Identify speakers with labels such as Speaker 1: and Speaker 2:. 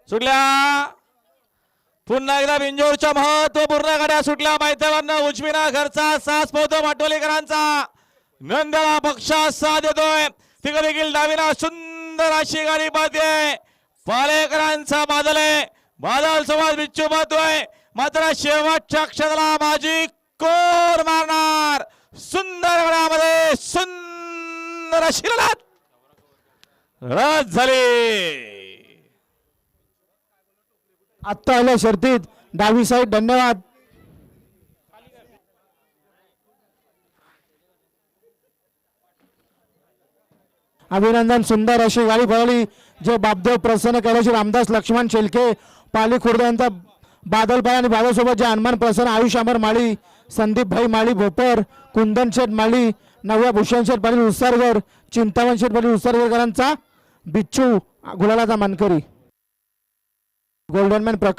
Speaker 1: सुटल्या पुन्हा एकदा बिंजोरच्या महत्वपूर्ण गाड्या सुटल्या मैत्रिकांना उजवीना घरचा सास पोहतो माटोलीकरांचा नंदला पक्षा साथ देतोय तिकडे देखील डावीला सुंदर अशी गाडी पाहते पालेकरांचा बादल आहे बादल समाज बिच्चू पाहतोय मात्र शेवटच्या क्षणाला माझी कोर मारणार सुंदर गडामध्ये सुंदर अशी लढत रद्द झाली
Speaker 2: आत्ता आल्या शर्तीत डावी साईड धन्यवाद अभिनंदन सुंदर अशी गाडी पळवली जे बापदेव प्रसन्न कैलाशी रामदास लक्ष्मण शेलके पाली खुर्द यांचा बादलभाई आणि बादलसोबत जे हनुमान प्रसन्न आयुष अमर माळी संदीप भाई माळी भोपर कुंदन शेठ माळी नव्या भूषण शेठ पाटील उत्सर्गर चिंतामण शेठ पाटील उत्सर्गकरांचा बिच्चू गुलालाचा मानकरी गोल्डन मॅन प्रकल्प